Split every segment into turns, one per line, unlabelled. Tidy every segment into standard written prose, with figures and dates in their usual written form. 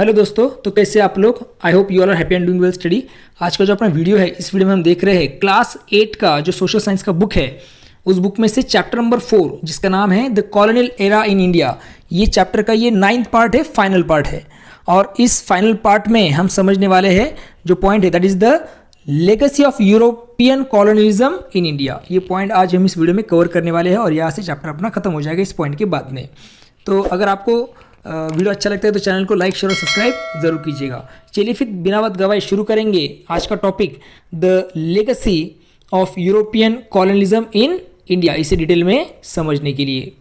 Hello दोस्तों, तो कैसे आप लोग। I hope you all are happy and doing well study. आज का जो अपना वीडियो है, इस वीडियो में हम देख रहे हैं क्लास 8 का जो सोशल साइंस का बुक है, उस बुक में से चैप्टर नंबर 4 जिसका नाम है the colonial era in India. ये चैप्टर का ये 9th पार्ट है, फाइनल पार्ट है। और इस फाइनल पार्ट में हम समझने वाले हैं जो पॉइंट है, that is the legacy of European colonialism in India. ये पॉइंट आज हम इस वीडियो में कवर करने वाले हैं और यहाँ से चैप्टर अपना खत्म हो जाएगा इस पॉइंट के बाद में। तो अगर आपको वीडियो अच्छा लगता है तो चैनल को लाइक शेयर और सब्सक्राइब जरूर कीजिएगा। चलिए फिर बिना वक्त गवाए शुरू करेंगे आज का topic, the legacy of European colonialism in India. इसे डिटेल में समझने के लिए,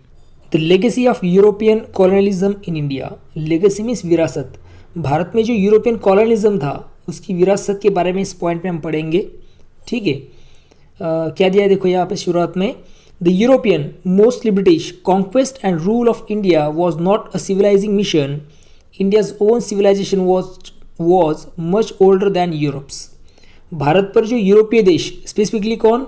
the legacy of European colonialism in India. Legacy means विरासत। भारत में जो यूरोपियन कॉलोनियलिज्म था उसकी विरासत के बारे में इस पॉइंट में हम पढ़ेंगे। ठीक है, क्या दिया है देखो यहाँ पे शुरुआत में, The European, mostly British, conquest and rule of India was not a civilizing mission. India's own civilization was much older than Europe's. Bharat पर जो यूरोपीय देश, स्पेसिफिकली कौन,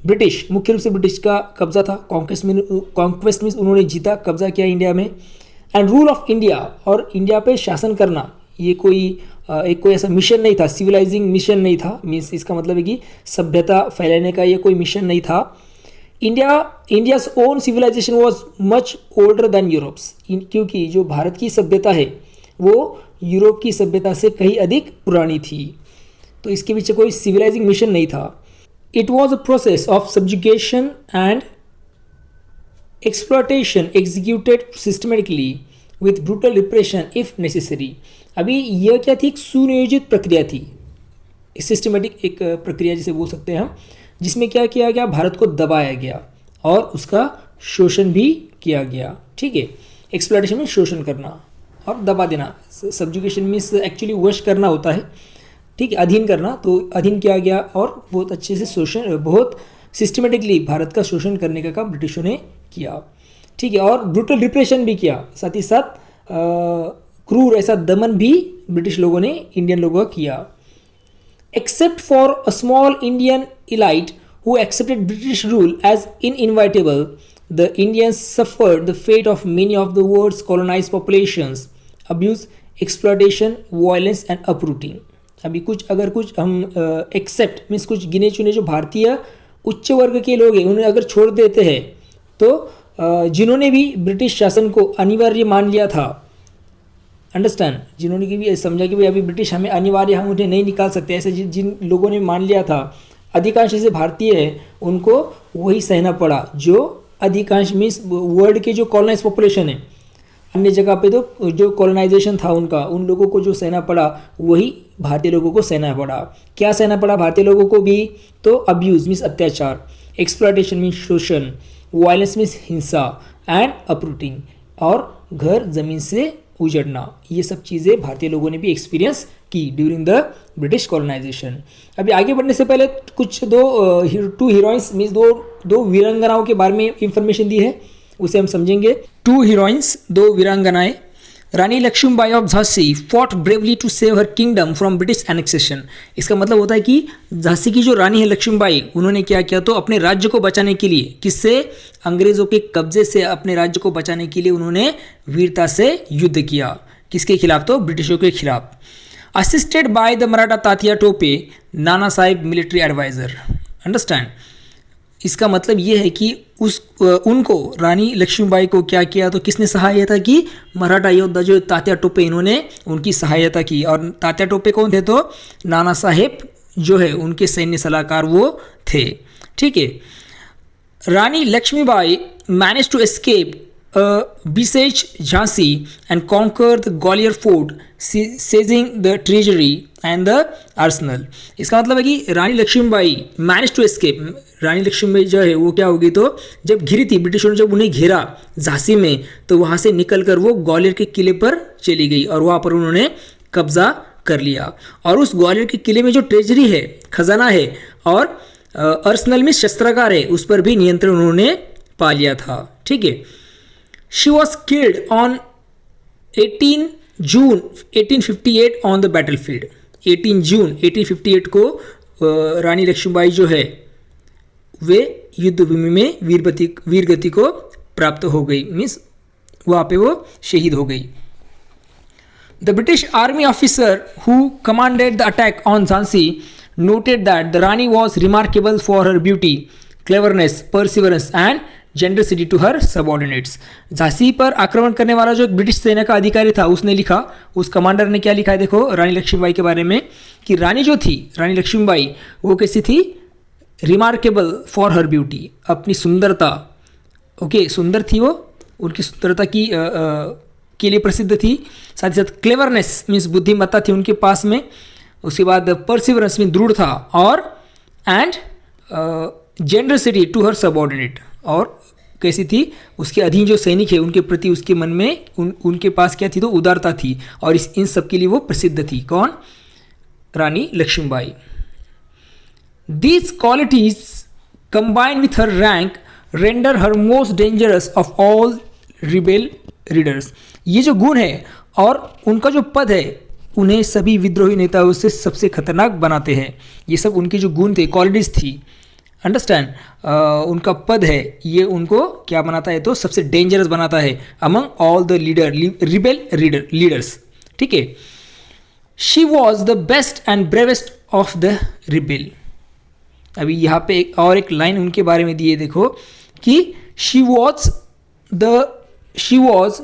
ब्रिटिश, मुख्य रूप से ब्रिटिश का कब्जा था। कॉन्क्वेस्ट मीन्स उन्होंने जीता, कब्जा किया इंडिया में। एंड रूल ऑफ इंडिया, और इंडिया पे शासन करना, ये कोई ऐसा मिशन नहीं था, सिविलाइजिंग मिशन नहीं था। मीन्स इसका मतलब है कि सभ्यता फैलाने का ये कोई मिशन नहीं था। India's own civilization was much older than Europe's, क्योंकि जो भारत की सभ्यता है वो यूरोप की सभ्यता से कहीं अधिक पुरानी थी। तो इसके पीछे कोई सिविलाइजिंग मिशन नहीं था। It was a process of subjugation and exploitation executed systematically with brutal repression if necessary. अभी यह क्या थी, एक सुनियोजित प्रक्रिया थी, सिस्टमेटिक एक प्रक्रिया जिसे बोल सकते हैं हम, जिसमें क्या किया गया, भारत को दबाया गया और उसका शोषण भी किया गया। ठीक है, एक्सप्लॉयटेशन में शोषण करना और दबा देना। सब्जुगेशन मीन्स एक्चुअली वश करना होता है। ठीक है, अधीन करना, तो अधीन किया गया और बहुत अच्छे से शोषण, बहुत सिस्टमेटिकली भारत का शोषण करने का काम ब्रिटिशों ने किया। ठीक है, और ब्रूटल रिप्रेशन भी किया, साथ ही साथ क्रूर ऐसा दमन भी ब्रिटिश लोगों ने इंडियन लोगों का किया। Except for a small Indian elite who accepted British rule as inevitable, the Indians suffered the fate of many of the world's colonized populations: abuse, exploitation, violence and uprooting. अभी अगर कुछ हम accept means कुछ गिने चुने जो भारतीय उच्च वर्ग के लोग हैं उन्हें अगर छोड़ देते हैं, तो जिन्होंने भी ब्रिटिश शासन को अनिवार्य मान लिया था, अंडरस्टैंड, जिन्होंने की भी समझा कि भाई अभी ब्रिटिश हमें अनिवार्य, हम उन्हें नहीं निकाल सकते, ऐसे जिन लोगों ने मान लिया था, अधिकांश ऐसे भारतीय हैं, उनको वही सहना पड़ा। जो अधिकांश मीन्स वर्ल्ड के जो कॉलोनाइज पॉपुलेशन है, अन्य जगह पे तो जो कॉलोनाइजेशन था उनका, उन लोगों को जो सहना पड़ा वही भारतीय लोगों को सहना पड़ा। क्या सहना पड़ा भारतीय लोगों को भी, तो अब्यूज़ मीन्स अत्याचार, एक्सप्लॉयटेशन मीन्स शोषण, वायलेंस मीन्स हिंसा एंड अपरूटिंग, और घर ज़मीन से उजड़ना। ये सब चीज़ें भारतीय लोगों ने भी एक्सपीरियंस की ड्यूरिंग द ब्रिटिश कॉलोनाइजेशन। अभी आगे बढ़ने से पहले कुछ टू हीरोइंस मीन्स दो वीरांगनाओं के बारे में इंफॉर्मेशन दी है, उसे हम समझेंगे। 2 हीरोइंस, 2 वीरांगनाएं। Rani Lakshmibai of Jhansi fought bravely to save her kingdom from British annexation. इसका मतलब होता है कि झांसी की जो रानी है लक्ष्मीबाई, उन्होंने क्या किया, तो अपने राज्य को बचाने के लिए, किससे, अंग्रेज़ों के कब्जे से अपने राज्य को बचाने के लिए उन्होंने वीरता से युद्ध किया। किसके खिलाफ, तो ब्रिटिशों के खिलाफ। Assisted by the Maratha Tatya Tope, Nana Saheb military adviser. Understand, इसका मतलब ये है कि उनको, रानी लक्ष्मीबाई को क्या किया, तो किसने सहायता की, मराठा योद्धा जो तात्या टोपे, इन्होंने उनकी सहायता की। और तात्या टोपे कौन थे, तो नाना साहेब जो है उनके सैन्य सलाहकार वो थे। ठीक है, Rani Lakshmibai manage to escape besiege Jhansi and conquer the Gwalior fort, seizing the treasury and the arsenal. इसका मतलब है कि रानी लक्ष्मीबाई मैनेज टू एस्केप, रानी लक्ष्मीबाई जो है वो क्या होगी, तो जब घिरी थी, ब्रिटिशों ने जब उन्हें घेरा झांसी में, तो वहाँ से निकलकर वो ग्वालियर के किले पर चली गई और वहाँ पर उन्होंने कब्जा कर लिया। और उस ग्वालियर के किले में जो ट्रेजरी है, खजाना है, और अर्सनल में शस्त्रागार है, उस पर भी नियंत्रण उन्होंने पा लिया था। ठीक है, She was killed on 18 June 1858 on the battlefield. 18 जून 1858 को रानी लक्ष्मीबाई जो है वे युद्ध भूमि में वीरगति को प्राप्त हो गई, मीन्स वहाँ पे वो शहीद हो गई। The British army officer who commanded the attack on Jhansi noted that the Rani was remarkable for her beauty, cleverness, perseverance and generosity to her subordinates. Jhansi पर आक्रमण करने वाला जो ब्रिटिश सेना का अधिकारी था उसने लिखा, उस कमांडर ने क्या लिखा है देखो रानी लक्ष्मीबाई के बारे में कि रानी जो थी, रानी लक्ष्मीबाई वो कैसी थी, रिमार्केबल फॉर हर ब्यूटी, अपनी सुंदरता, ओके सुंदर थी वो, उनकी सुंदरता की के लिए प्रसिद्ध थी, साथ ही साथ क्लेवरनेस मीन्स बुद्धिमत्ता थी उनके पास में, उसके बाद परसिवरेंस में दृढ़ था, और and generosity to her subordinate, और कैसी थी, उसके अधीन जो सैनिक है उनके प्रति उसके मन में उनके पास क्या थी तो उदारता थी, और इन सब के लिए वो प्रसिद्ध थी। कौन? Rani Lakshmibai. These qualities combined with her rank render her most dangerous of all rebel leaders. ये जो गुण है और उनका जो पद है उन्हें सभी विद्रोही नेताओं से सबसे खतरनाक बनाते हैं। ये सब उनके जो गुण थे, क्वालिटीज़ थी, अंडरस्टैंड, उनका पद है, ये उनको क्या बनाता है तो सबसे डेंजरस बनाता है among all the rebel leaders. ठीक है, she was the best and bravest of the rebel. अभी यहाँ पे एक लाइन उनके बारे में दिए देखो कि she was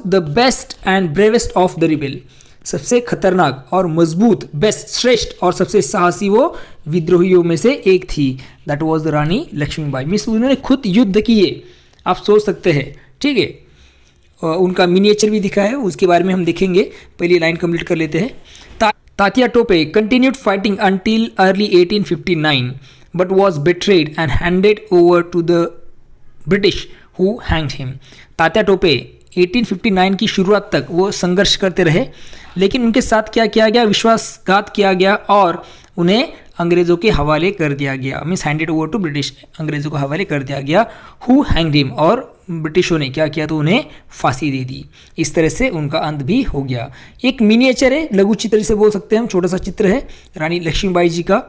the best and bravest of the rebel, सबसे खतरनाक और मजबूत, बेस्ट श्रेष्ठ और सबसे साहसी वो विद्रोहियों में से एक थी। That was the Rani Lakshmibai. Means उन्होंने खुद युद्ध किए, आप सोच सकते हैं। ठीक है, उनका मिनिएचर भी दिखा है, उसके बारे में हम देखेंगे, पहली लाइन कंप्लीट कर लेते हैं। Tatya Tope continued fighting until early 1859 but was betrayed and handed over to the British who hanged him. Tatya Tope 1859 की शुरुआत तक वो संघर्ष करते रहे, लेकिन उनके साथ क्या किया गया, विश्वासघात किया गया और उन्हें अंग्रेज़ों के हवाले कर दिया गया। Means handed over to British, अंग्रेज़ों को हवाले कर दिया गया। हु हैंग्ड हिम, और ब्रिटिशों ने क्या किया तो उन्हें फांसी दे दी। इस तरह से उनका अंत भी हो गया। एक मिनिएचर है, लघु चित्र से बोल सकते हैं हम, छोटा सा चित्र है रानी लक्ष्मीबाई जी का।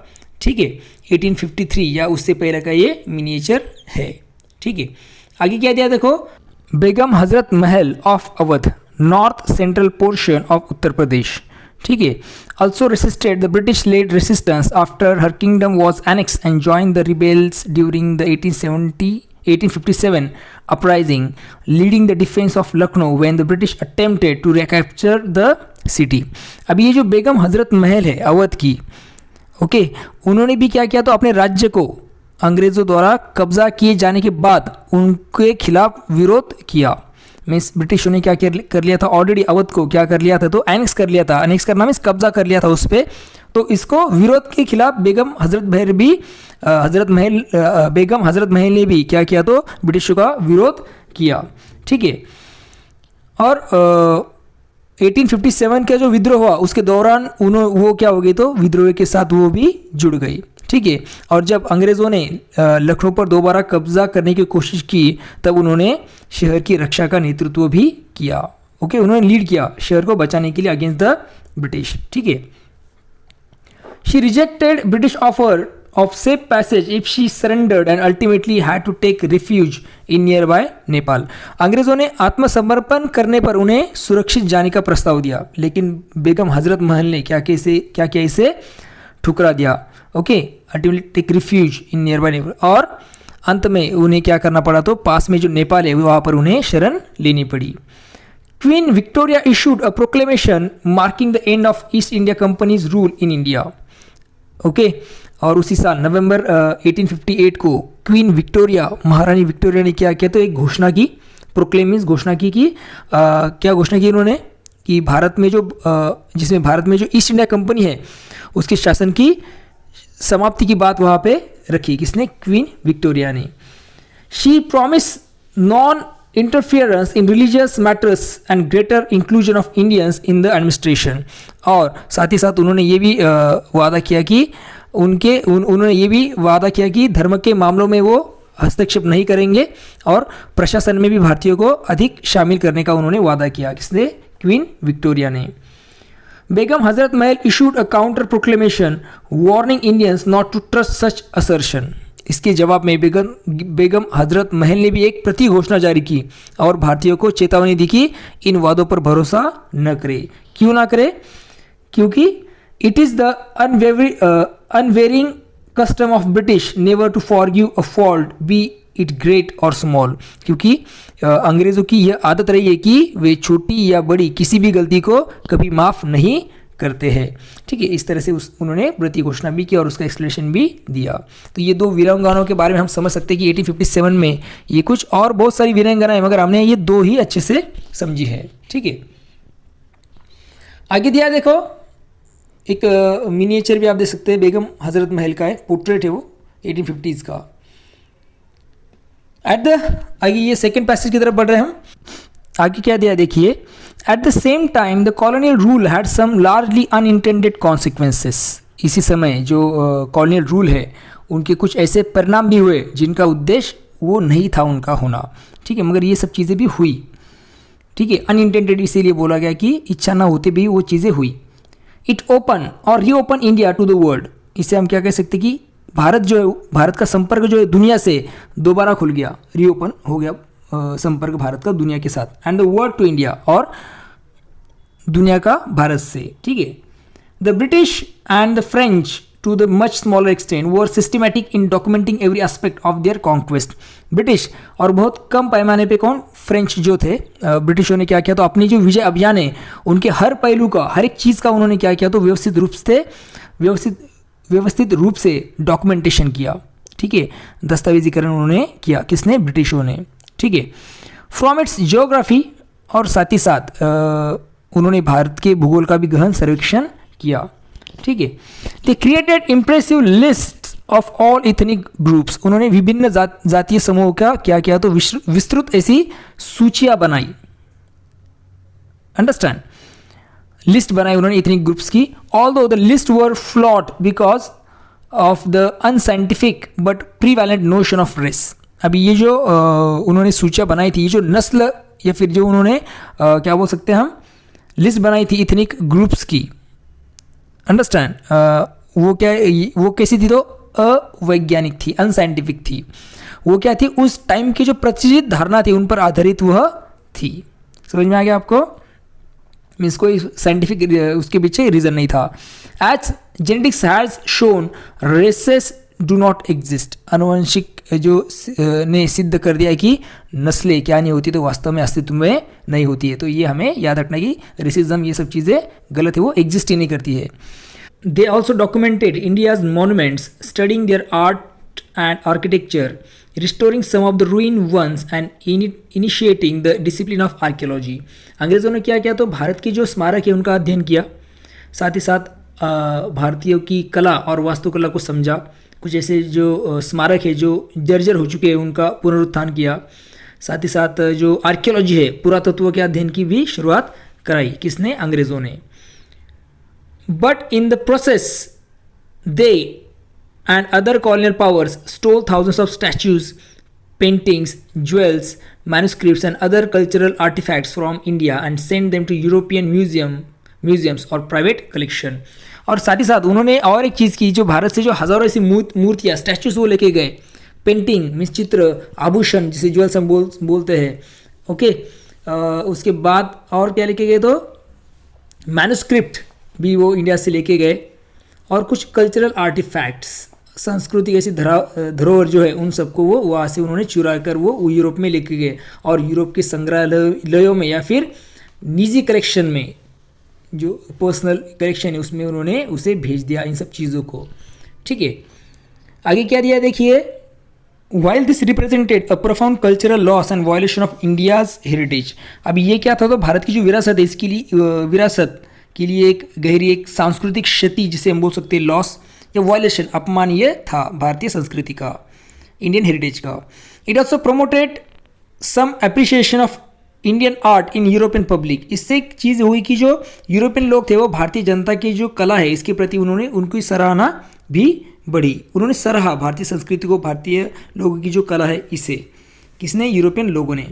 ठीक है, 1853 या उससे पहले का ये मिनिएचर है। ठीक है, आगे क्या दिया देखो, Begum Hazrat Mahal of Awadh, north central portion of Uttar Pradesh. ठीक है, also resisted the British led resistance after her kingdom was annex and join the rebels during the 1857 uprising, leading the defence of Lucknow when the British attempted to recapture the city. अभी ये जो बेगम हजरत महल है अवध की, okay, उन्होंने भी क्या किया तो अपने राज्य को अंग्रेज़ों द्वारा कब्जा किए जाने के बाद उनके खिलाफ विरोध किया। मीन्स ब्रिटिशों ने क्या कर लिया था, ऑलरेडी अवध को क्या कर लिया था तो एनेक्स कर लिया था। एनेक्स करना मीन्स कब्जा कर लिया था उस पर। तो इसको विरोध के खिलाफ बेगम हजरत महल ने भी क्या किया तो ब्रिटिशों का विरोध किया। ठीक है, और 1857 का जो विद्रोह हुआ उसके दौरान वो क्या हो गई तो विद्रोह के साथ वो भी जुड़ गई। ठीक है, और जब अंग्रेज़ों ने लखनऊ पर दोबारा कब्जा करने की कोशिश की तब उन्होंने शहर की रक्षा का नेतृत्व भी किया। ओके, उन्होंने लीड किया शहर को बचाने के लिए अगेंस्ट द ब्रिटिश। ठीक है, she rejected British offer of safe passage if she surrendered and ultimately had to take refuge in nearby Nepal. अंग्रेज़ों ने आत्मसमर्पण करने पर उन्हें सुरक्षित जाने का प्रस्ताव दिया, लेकिन बेगम हजरत महल ने क्या किया, इसे ठुकरा दिया। Okay, ultimately take refuge in nearby Nepal, और अंत में उन्हें क्या करना पड़ा तो पास में जो नेपाल है वहाँ पर उन्हें शरण लेनी पड़ी। Queen Victoria issued a proclamation marking the end of east India companies rule in India. Okay, और उसी साल नवंबर 1858 को क्वीन विक्टोरिया, महारानी विक्टोरिया ने क्या किया तो एक घोषणा की, प्रोक्लेमेंस घोषणा की कि क्या घोषणा की उन्होंने कि भारत में जो जिसमें भारत में जो ईस्ट इंडिया कंपनी है उसके शासन की समाप्ति की बात वहाँ पे रखी। किसने? क्वीन विक्टोरिया ने। She promise non interference in religious matters and greater inclusion of Indians in the administration, और साथ ही साथ उन्होंने ये भी वादा किया कि उन्होंने ये भी वादा किया कि धर्म के मामलों में वो हस्तक्षेप नहीं करेंगे और प्रशासन में भी भारतीयों को अधिक शामिल करने का उन्होंने वादा किया। किसने? क्वीन विक्टोरिया ने। Begum Hazrat Mahal issued a counter proclamation warning Indians not to trust such assertion. इसके जवाब में बेगम हजरत महल ने भी एक प्रति घोषणा जारी की और भारतीयों को चेतावनी दी कि इन वादों पर भरोसा न करें। क्यों ना करे? क्योंकि it is the unwavering custom of British never to forgive a fault be it great or small. क्योंकि अंग्रेज़ों की यह आदत रही है कि वे छोटी या बड़ी किसी भी गलती को कभी माफ़ नहीं करते हैं। ठीक है, इस तरह से उन्होंने व्रती घोषणा भी की और उसका एक्सप्लेनेशन भी दिया। तो ये दो वीरांगनाओं के बारे में हम समझ सकते हैं कि 1857 में ये कुछ और बहुत सारी वीरांगनाएं, मगर हमने ये दो ही अच्छे से समझी है। ठीक है, आगे दिया देखो, एक मिनिएचर भी आप देख सकते हैं, बेगम हजरत महल का है, पोर्ट्रेट है वो 1850s का। आगे ये सेकेंड पैसेज की तरफ बढ़ रहे हैं हम। आगे क्या दिया देखिए, at the same time the colonial rule had some largely unintended consequences. इसी समय जो कॉलोनियल रूल है उनके कुछ ऐसे परिणाम भी हुए जिनका उद्देश्य वो नहीं था उनका होना। ठीक है, मगर ये सब चीज़ें भी हुई। ठीक है, अनइंटेंडेड इसीलिए बोला गया कि इच्छा ना होते भी वो चीज़ें हुई। It open or reopen India to the world. इससे हम क्या कह सकते कि भारत जो है, भारत का संपर्क जो है दुनिया से दोबारा खुल गया, रीओपन हो गया संपर्क भारत का दुनिया के साथ। And the world to India, और दुनिया का भारत से। ठीक है, the British and the French to the much smaller extent were systematic in documenting every aspect of their conquest. British और बहुत कम पैमाने पे कौन, फ्रेंच जो थे, ब्रिटिशों ने क्या किया तो अपनी जो विजय अभियान है उनके हर पहलू का, हर एक चीज़ का उन्होंने क्या किया तो व्यवस्थित रूप से डॉक्यूमेंटेशन किया। ठीक है, दस्तावेजीकरण उन्होंने किया, किसने, ब्रिटिशों ने। ठीक है, फ्रॉम इट्स जियोग्राफी, और साथ ही साथ उन्होंने भारत के भूगोल का भी गहन सर्वेक्षण किया। ठीक है, they created impressive list of all ethnic groups. उन्होंने विभिन्न जातीय समूहों का क्या किया तो विस्तृत ऐसी सूचियां बनाई, अंडरस्टैंड, लिस्ट बनाई उन्होंने इथनिक ग्रुप्स की। Although the list were flawed because of the unscientific but prevalent notion of race. अभी ये जो उन्होंने सूचियां बनाई थी, ये जो नस्ल या फिर जो उन्होंने क्या बोल सकते हैं हम, लिस्ट बनाई थी इथनिक ग्रुप्स की, अंडरस्टैंड, वो कैसी थी तो अवैज्ञानिक थी, अनसाइंटिफिक थी। वो क्या थी, उस टाइम की जो प्रचलित धारणा थी उन पर आधारित वह थी। समझ में आ गया आपको? मीन्स कोई साइंटिफिक उसके पीछे रीजन नहीं था। As genetics has shown races do not exist. आनुवंशिक जो ने सिद्ध कर दिया है कि नस्लें क्या नहीं होती तो वास्तव में अस्तित्व में नहीं होती है। तो ये हमें याद रखना कि रेसिज्म ये सब चीज़ें गलत है, वो एग्जिस्ट ही नहीं करती है। They also documented India's monuments, studying their art and architecture, restoring some of the ruin once and initiating the discipline of archaeology. अंग्रेज़ों ने क्या किया तो भारत के जो स्मारक है उनका अध्ययन किया, साथ ही साथ भारतीयों की कला और वास्तुकला को समझा। कुछ ऐसे जो स्मारक है जो जर्जर हो चुके हैं उनका पुनरुत्थान किया। साथ ही साथ जो आर्कियोलॉजी है, पुरातत्व के अध्ययन की भी शुरुआत कराई, किसने, अंग्रेज़ों ने। But in the process they and other colonial powers stole thousands of statues, paintings, jewels, manuscripts and other cultural artifacts from India and send them to European museums और प्राइवेट कलेक्शन। और साथ ही साथ उन्होंने और एक चीज़ की, जो भारत से जो हज़ारों ऐसी मूर्तियाँ, स्टैचूज वो लेके गए, पेंटिंग मीन्स चित्र, आभूषण जिसे ज्वेल्स हम बोलते हैं, ओके। उसके बाद और क्या लेके गए तो मैन्युस्क्रिप्ट भी वो इंडिया से लेके गए, और कुछ कल्चरल आर्टिफैक्ट्स, सांस्कृतिक ऐसी धरोहर जो है उन सबको वो वहाँ से उन्होंने चुरा कर वो यूरोप में लेके गए, और यूरोप के संग्रहालयों में या फिर निजी कलेक्शन में, जो पर्सनल कलेक्शन है उसमें उन्होंने उसे भेज दिया इन सब चीज़ों को। ठीक है, आगे क्या दिया देखिए, while this represented a profound cultural loss and violation of India's heritage. अब ये क्या था तो भारत की जो विरासत है, इसके लिए विरासत के लिए एक गहरी एक सांस्कृतिक क्षति जिसे हम बोल सकते हैं लॉस या वायलेशन, अपमान ये था भारतीय संस्कृति का, इंडियन हेरिटेज का। It also promoted some appreciation of Indian art in European public. इससे एक चीज़ हुई कि जो यूरोपियन लोग थे वो भारतीय जनता की जो कला है इसके प्रति उन्होंने उनकी सराहना भी बढ़ी। उन्होंने सराहा भारतीय संस्कृति को, भारतीय लोगों की जो कला है इसे, किसने, यूरोपियन लोगों ने।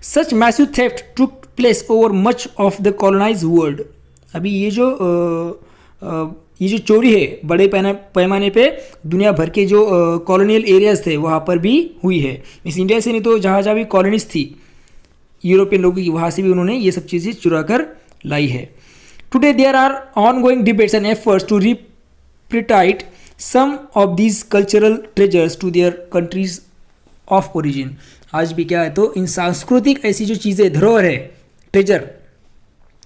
Such massive theft took place over much of the colonize world. अभी ये जो चोरी है बड़े पैमाने पे दुनिया भर के जो कॉलोनियल एरियाज थे वहाँ पर भी हुई है। इस इंडिया से नहीं तो जहाँ जहाँ भी कॉलोनीज थी यूरोपियन लोगों की, वहाँ से भी उन्होंने ये सब चीज़ें चुरा कर लाई है। Today there are ongoing debates and efforts to repatriate some of these cultural treasures to their countries of origin. आज भी क्या है, तो इन सांस्कृतिक ऐसी जो चीज़ें धरोहर है, ट्रेजर,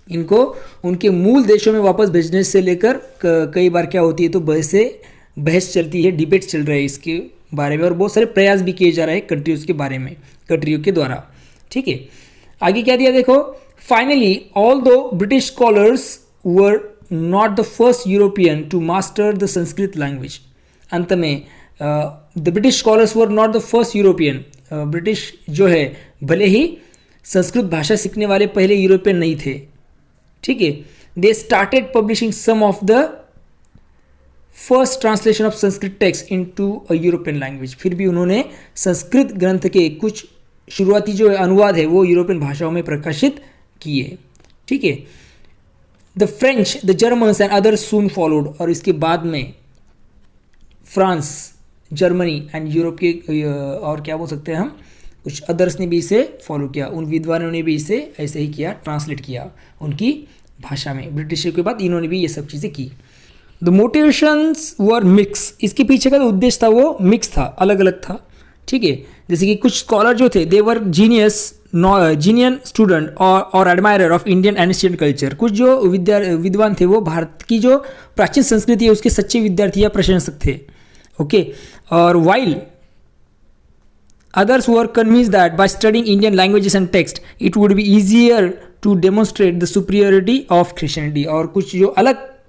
इनको उनके मूल देशों में वापस भेजने से लेकर कई बार क्या होती है, तो बहस चलती है, डिबेट चल रहे हैं इसके बारे में, और बहुत सारे प्रयास भी किए जा रहे हैं कंट्रीज़ के बारे में, कंट्रियों के द्वारा। ठीक है, आगे क्या दिया देखो, finally although British scholars were not the first European to master the Sanskrit language. अंत में the British scholars were not the first European, British जो है भले ही संस्कृत भाषा सीखने वाले पहले यूरोपियन नहीं थे। ठीक है, they started publishing some of the first translation of Sanskrit text into a European language. फिर भी उन्होंने संस्कृत ग्रंथ के कुछ शुरुआती जो अनुवाद है वो यूरोपियन भाषाओं में प्रकाशित किए। ठीक है, the French, the Germans and others soon followed, और इसके बाद में फ्रांस, जर्मनी एंड यूरोप के और क्या बोल सकते हैं हम, कुछ अदर्स ने भी इसे फॉलो किया, उन विद्वानों ने भी इसे ऐसे ही किया, ट्रांसलेट किया उनकी भाषा में। ब्रिटिशों के बाद इन्होंने भी ये सब चीज़ें की। द मोटिवेशंस वर मिक्स, इसके पीछे का जो उद्देश्य था वो मिक्स था, अलग अलग था। ठीक है, जैसे कि कुछ स्कॉलर जो थे, दे वर जीनियन स्टूडेंट और admirer of Indian ancient culture. कुछ जो विद्वान थे वो भारत की जो प्राचीन संस्कृति है उसके सच्चे विद्यार्थी या प्रशंसक थे। ओके, और while others were convinced that by studying Indian languages and text it would be easier to demonstrate the superiority of Christianity। और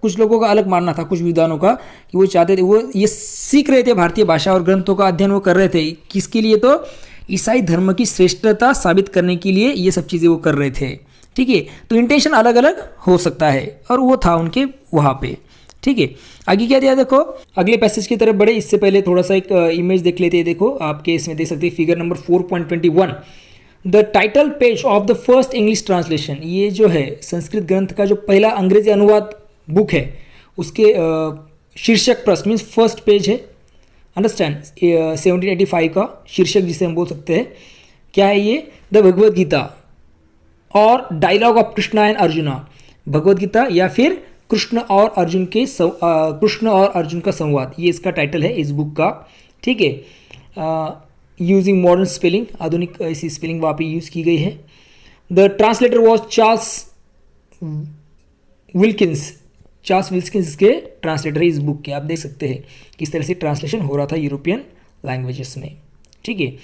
कुछ लोगों का अलग मानना था, कुछ विद्वानों का, कि वो चाहते थे, वो ये सीख रहे थे भारतीय भाषा और ग्रंथों का अध्ययन वो कर रहे थे, किसके लिए, तो ईसाई धर्म की श्रेष्ठता साबित करने के लिए ये सब चीज़ें वो कर रहे थे। ठीक है, तो इंटेंशन अलग अलग हो सकता है, और वो था उनके वहाँ पे। ठीक है, आगे क्या दिया देखो, अगले पैसेज की तरफ बढ़े इससे पहले थोड़ा सा एक इमेज देख लेते हैं। देखो आपके इसमें देख सकते हैं figure number 4.21, the title page of the first English translation. ये जो है संस्कृत ग्रंथ का जो पहला अंग्रेजी अनुवाद बुक है उसके शीर्षक प्रश्न मीन्स फर्स्ट पेज है, अंडरस्टैंड, 1785 का शीर्षक जिसे हम बोल सकते हैं। क्या है ये, the Bhagavad Gita or dialogue of Krishna and Arjuna. Bhagavad Gita या फिर कृष्ण और अर्जुन का संवाद, ये इसका टाइटल है इस बुक का। ठीक है, यूजिंग मॉडर्न स्पेलिंग, आधुनिक ऐसी स्पेलिंग वहाँ पे यूज़ की गई है। The translator was Charles Wilkins इसके ट्रांसलेटर है इस बुक के। आप देख सकते हैं किस तरह से ट्रांसलेशन हो रहा था यूरोपियन लैंग्वेजेस में। ठीक है,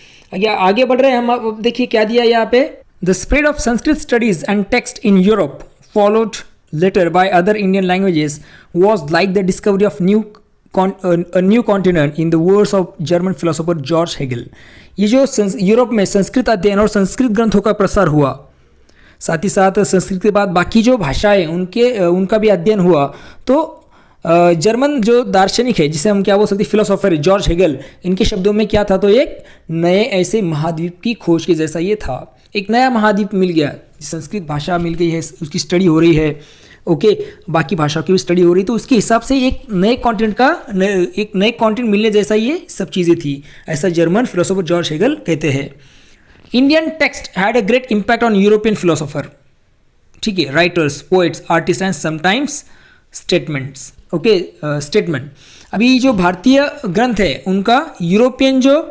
आगे बढ़ रहे हैं हम। अब देखिए क्या दिया यहाँ पे, the spread of Sanskrit studies and text in Europe followed later by other Indian languages was like the discovery of a new continent in the words of German philosopher George Hegel। ये जो यूरोप में संस्कृत अध्ययन और संस्कृत ग्रंथों का प्रसार हुआ, साथ ही साथ संस्कृत के बाद बाकी जो भाषाएं उनका भी अध्ययन हुआ, तो जर्मन जो दार्शनिक है जिसे हम क्या बोल सकते हैं, फिलोसोफर जॉर्ज हेगल, इनके शब्दों में क्या था, तो एक नए ऐसे महाद्वीप की खोज के जैसा ये था। एक नया महाद्वीप मिल गया, संस्कृत भाषा मिल गई है, उसकी स्टडी हो रही है। ओके, बाकी भाषाओं की भी स्टडी हो रही, तो उसके हिसाब से एक नए कॉन्टिनेंट मिलने जैसा ये सब चीज़ें थी, ऐसा जर्मन फिलोसोफर जॉर्ज हेगल कहते हैं। Indian text had a great impact on European philosopher. ठीक है, writers, poets, artist and sometimes statements. Okay, statement. अभी जो भारतीय ग्रंथ है उनका यूरोपियन जो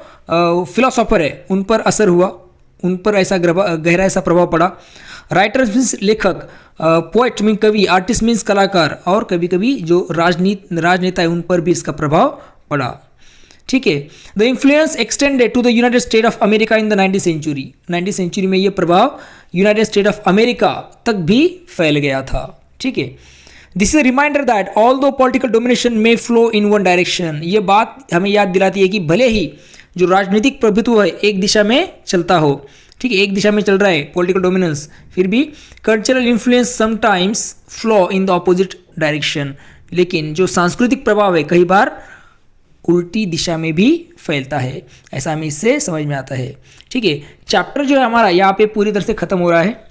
फिलोसोफर है उन पर असर हुआ, उन पर ऐसा गहरा ऐसा प्रभाव पड़ा। राइटर्स मीन्स लेखक, पोएट मीन कवि, आर्टिस्ट मीन्स कलाकार, और कभी कभी जो राजनेता है उन पर भी इसका प्रभाव पड़ा। ठीक है, the influence extended to the United State of America in the 19th century में ये प्रभाव यूनाइटेड स्टेट ऑफ अमेरिका तक भी फैल गया था। ठीक है, this is a reminder that although political domination may flow in one direction. ये बात हमें याद दिलाती है कि भले ही जो राजनीतिक प्रभुत्व है एक दिशा में चलता हो, ठीक है, एक दिशा में चल रहा है पॉलिटिकल डोमिनेंस, फिर भी cultural influence sometimes flow in the opposite direction. लेकिन जो सांस्कृतिक प्रभाव है कई बार उल्टी दिशा में भी फैलता है, ऐसा हमें इससे समझ में आता है। ठीक है, चैप्टर जो है हमारा यहाँ पे पूरी तरह से ख़त्म हो रहा है।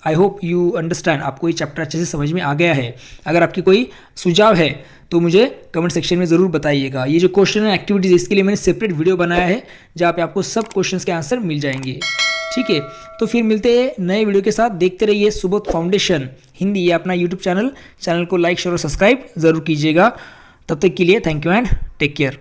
आई होप यू अंडरस्टैंड, आपको ये चैप्टर अच्छे से समझ में आ गया है। अगर आपकी कोई सुझाव है तो मुझे कमेंट सेक्शन में ज़रूर बताइएगा। ये जो क्वेश्चन एंड एक्टिविटीज़ इसके लिए मैंने सेपरेट वीडियो बनाया है जहाँ पे आपको सब क्वेश्चंस के आंसर मिल जाएंगे। ठीक है, तो फिर मिलते हैं नए वीडियो के साथ। देखते रहिए सुबोध फाउंडेशन हिंदी, ये अपना यूट्यूब चैनल को लाइक शेयर और सब्सक्राइब ज़रूर कीजिएगा। तब तक के लिए thank you and take care.